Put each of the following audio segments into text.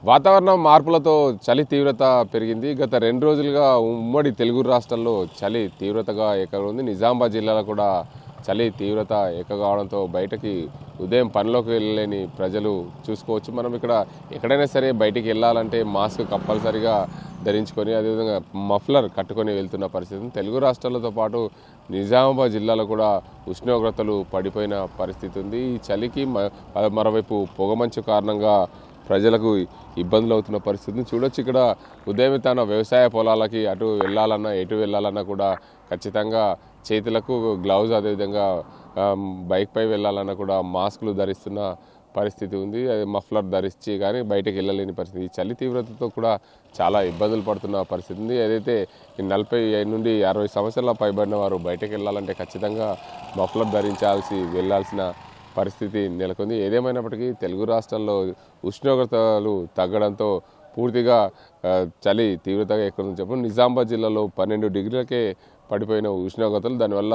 వాతావరణ మార్పులతో చలి తీవ్రత పెరిగింది. గత 2 రోజులుగా ఉమ్మడి తెలుగు రాష్ట్రాల్లో చలి తీవ్రతగా ఎక్కువగా నిజామాబాద్ జిల్లాలో కూడా చలి తీవ్రత ఎక్కువ కావడంతో బయటకి ఉదయం పనిలోకి వెళ్ళలేని ప్రజలు చూసుకోవచ్చు. మనం ఇక్కడ ఎక్కడైనా సరే బయటికి వెళ్ళాలంటే మాస్క్ కంపల్సరీగా ధరించుకొని అదేవిధంగా మఫ్లర్ కట్టుకొని వెళ్తున్న పరిస్థితి. తెలుగు రాష్ట్రాలతో పాటు నిజామాబాద్ జిల్లాలో కూడా ఉష్ణోగ్రతలు పడిపోయిన పరిస్థితి ఉంది. ఈ చలికి మరోవైపు పొగమంచు కారణంగా ప్రజలకు ఇబ్బందులు అవుతున్న పరిస్థితిని చూడొచ్చు. ఇక్కడ ఉదయం తన వ్యవసాయ పొలాలకి అటు వెళ్ళాలన్నా ఎటు వెళ్ళాలన్నా కూడా ఖచ్చితంగా చేతులకు గ్లౌజ్ అదేవిధంగా బైక్పై వెళ్ళాలన్నా కూడా మాస్కులు ధరిస్తున్న పరిస్థితి ఉంది. మఫ్లర్ ధరించి కానీ బయటకు వెళ్ళలేని పరిస్థితి. ఈ చలి తీవ్రతతో కూడా చాలా ఇబ్బందులు పడుతున్న పరిస్థితి ఉంది. ఏదైతే 40 నుండి 60 సంవత్సరాల పైబడిన వారు బయటకు వెళ్ళాలంటే ఖచ్చితంగా మఫ్లర్ ధరించాల్సి వెళ్ళాల్సిన పరిస్థితి నెలకొంది. ఏదేమైనప్పటికీ తెలుగు రాష్ట్రాల్లో ఉష్ణోగ్రతలు తగ్గడంతో పూర్తిగా చలి తీవ్రతగా ఎక్కువ చెప్పండి. నిజామాబాద్ జిల్లాలో 12 డిగ్రీలకే పడిపోయిన ఉష్ణోగ్రతలు, దానివల్ల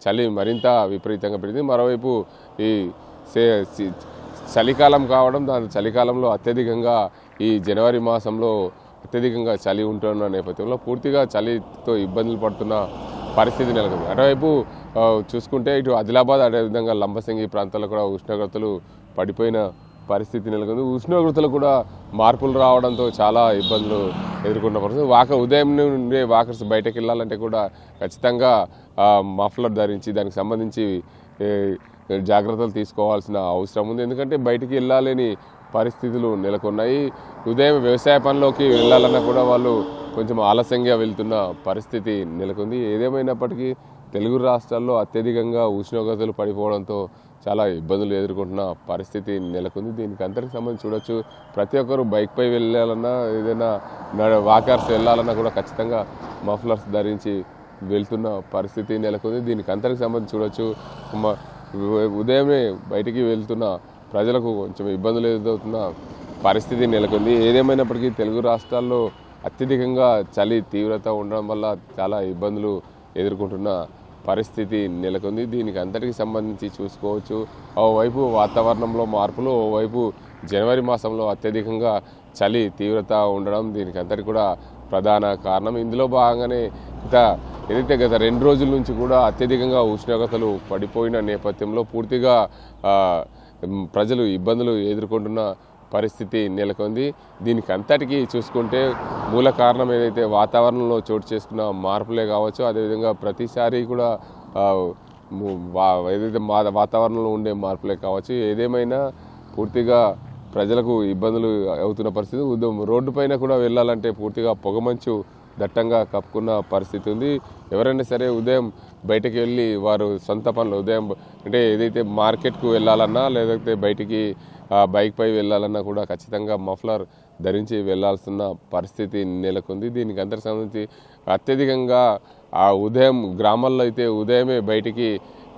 చలి మరింత విపరీతంగా పెరిగింది. మరోవైపు ఈ చలికాలం కావడం, దాని చలికాలంలో అత్యధికంగా ఈ జనవరి మాసంలో అత్యధికంగా చలి ఉంటున్న నేపథ్యంలో పూర్తిగా చలితో ఇబ్బందులు పడుతున్న పరిస్థితి నెలకొంది. అటువైపు చూసుకుంటే ఇటు ఆదిలాబాద్ అదేవిధంగా లంబసింగి ప్రాంతాల్లో కూడా ఉష్ణోగ్రతలు పడిపోయిన పరిస్థితి నెలకొంది. ఉష్ణోగ్రతలు కూడా మార్పులు రావడంతో చాలా ఇబ్బందులు ఎదుర్కొన్న పరిస్థితి. ఉదయం నుండి వాకర్స్ బయటకు వెళ్ళాలంటే కూడా ఖచ్చితంగా మఫ్లర్ ధరించి దానికి సంబంధించి జాగ్రత్తలు తీసుకోవాల్సిన అవసరం ఉంది. ఎందుకంటే బయటికి వెళ్ళాలని పరిస్థితులు నెలకొన్నాయి. ఉదయం వ్యవసాయ పనిలోకి వెళ్ళాలన్నా కూడా వాళ్ళు కొంచెం ఆలస్యంగా వెళ్తున్న పరిస్థితి నెలకొంది. ఏదేమైనప్పటికీ తెలుగు రాష్ట్రాల్లో అత్యధికంగా ఉష్ణోగ్రతలు పడిపోవడంతో చాలా ఇబ్బందులు ఎదుర్కొంటున్న పరిస్థితి నెలకొంది. దీనికి అంతటికి సంబంధించి చూడొచ్చు. ప్రతి ఒక్కరు బైక్పై వెళ్ళాలన్నా ఏదైనా వాకర్స్ వెళ్ళాలన్నా కూడా ఖచ్చితంగా మఫ్లర్స్ ధరించి వెళ్తున్న పరిస్థితి నెలకొంది. దీనికి అంతటికి సంబంధించి చూడొచ్చు. ఉదయమే బయటికి వెళ్తున్న ప్రజలకు కొంచెం ఇబ్బందులు ఎదురవుతున్న పరిస్థితి నెలకొంది. ఏదేమైనప్పటికీ తెలుగు రాష్ట్రాల్లో అత్యధికంగా చలి తీవ్రత ఉండడం వల్ల చాలా ఇబ్బందులు ఎదుర్కొంటున్న పరిస్థితి నెలకొంది. దీనికి అంతటికి సంబంధించి చూసుకోవచ్చు. ఓవైపు వాతావరణంలో మార్పులు, ఓవైపు జనవరి మాసంలో అత్యధికంగా చలి తీవ్రత ఉండడం దీనికి అంతటి కూడా ప్రధాన కారణం. ఇందులో భాగంగానే ఏదైతే గత 2 రోజుల నుంచి కూడా అత్యధికంగా ఉష్ణోగ్రతలు పడిపోయిన నేపథ్యంలో పూర్తిగా ప్రజలు ఇబ్బందులు ఎదుర్కొంటున్న పరిస్థితి నెలకొంది. దీనికి అంతటికీ చూసుకుంటే మూల కారణం ఏదైతే వాతావరణంలో చోటు చేసుకున్న మార్పులే కావచ్చు, అదేవిధంగా ప్రతిసారి కూడా ఏదైతే వాతావరణంలో ఉండే మార్పులే కావచ్చు. ఏదేమైనా పూర్తిగా ప్రజలకు ఇబ్బందులు అవుతున్న పరిస్థితి. రోడ్డు పైన కూడా వెళ్ళాలంటే పూర్తిగా పొగమంచు దట్టంగా కప్పుకున్న పరిస్థితి ఉంది. ఎవరైనా సరే ఉదయం బయటకు వెళ్ళి వారు సొంత పనులు ఉదయం అంటే ఏదైతే మార్కెట్కు వెళ్ళాలన్నా లేదంటే బయటికి బైక్పై వెళ్ళాలన్నా కూడా ఖచ్చితంగా మఫ్లర్ ధరించి వెళ్లాల్సిన పరిస్థితి నెలకొంది. దీనికి అందరికి సంబంధించి అత్యధికంగా ఉదయం గ్రామాల్లో అయితే ఉదయమే బయటికి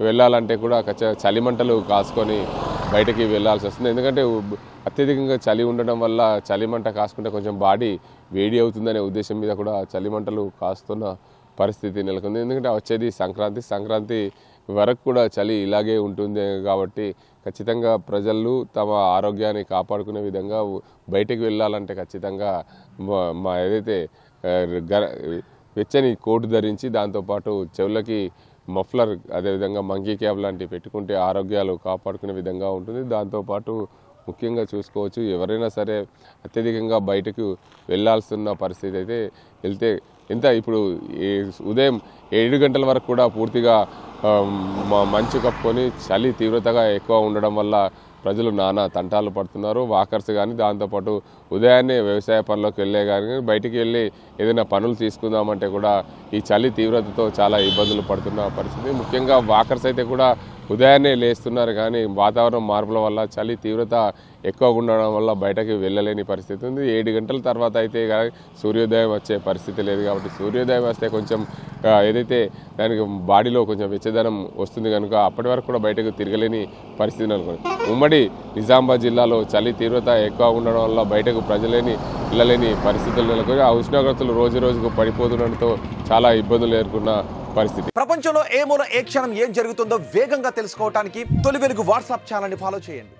వెళ్ళాలంటే కూడా చలిమంటలు కాసుకొని బయటికి వెళ్ళాల్సి వస్తుంది. ఎందుకంటే అత్యధికంగా చలి ఉండడం వల్ల చలిమంట కాసుకుంటే కొంచెం బాడీ వేడి అవుతుందనే ఉద్దేశం మీద కూడా చలిమంటలు కాస్తున్న పరిస్థితి నెలకొంది. ఎందుకంటే వచ్చేది సంక్రాంతి వరకు కూడా చలి ఇలాగే ఉంటుంది కాబట్టి ఖచ్చితంగా ప్రజలు తమ ఆరోగ్యాన్ని కాపాడుకునే విధంగా బయటకు వెళ్ళాలంటే ఖచ్చితంగా ఏదైతే వెచ్చని కోటు ధరించి దాంతోపాటు చెవులకి మఫ్లర్ అదేవిధంగా మంకీ క్యాప్ లాంటివి పెట్టుకుంటే ఆరోగ్యాలు కాపాడుకునే విధంగా ఉంటుంది. దాంతోపాటు ముఖ్యంగా చూసుకోవచ్చు, ఎవరైనా సరే అత్యధికంగా బయటకు వెళ్ళాల్సిన పరిస్థితి అయితే వెళ్తే ఇప్పుడు ఉదయం 7 గంటల వరకు కూడా పూర్తిగా మంచు కప్పుకొని చలి తీవ్రతగా ఎక్కువ ఉండడం వల్ల ప్రజలు నానా తంటాలు పడుతున్నారు. వాకర్స్ కానీ దాంతోపాటు ఉదయాన్నే వ్యవసాయ పనులకు వెళ్ళే కానీ బయటికి వెళ్ళి ఏదైనా పనులు తీసుకుందామంటే కూడా ఈ చలి తీవ్రతతో చాలా ఇబ్బందులు పడుతున్న పరిస్థితి. ముఖ్యంగా వాకర్స్ అయితే కూడా ఉదయాన్నే లేస్తున్నారు కానీ వాతావరణం మార్పుల వల్ల చలి తీవ్రత ఎక్కువగా ఉండడం వల్ల బయటకు వెళ్ళలేని పరిస్థితి ఉంది. 7 గంటల తర్వాత అయితే సూర్యోదయం వచ్చే పరిస్థితి లేదు కాబట్టి సూర్యోదయం వస్తే కొంచెం ఏదైతే దానికి బాడీలో కొంచెం వెచ్చదనం వస్తుంది కనుక అప్పటి వరకు కూడా బయటకు తిరగలేని పరిస్థితి నెలకొంది. ఉమ్మడి నిజామాబాద్ జిల్లాలో చలి తీవ్రత ఎక్కువ ఉండడం వల్ల బయటకు ప్రజలేని వెళ్ళలేని పరిస్థితులు నెలకొని ఆ ఉష్ణోగ్రతలు రోజు రోజుకు పడిపోతుండడంతో చాలా ఇబ్బందులు ఎదుర్కొన్న పరిస్థితి. ప్రపంచంలో ఏ మూల ఏ క్షణం ఏం జరుగుతుందో వేగంగా తెలుసుకోవడానికి తొలి వెలుగు వాట్సాప్ ఛానల్ని ఫాలో చేయండి.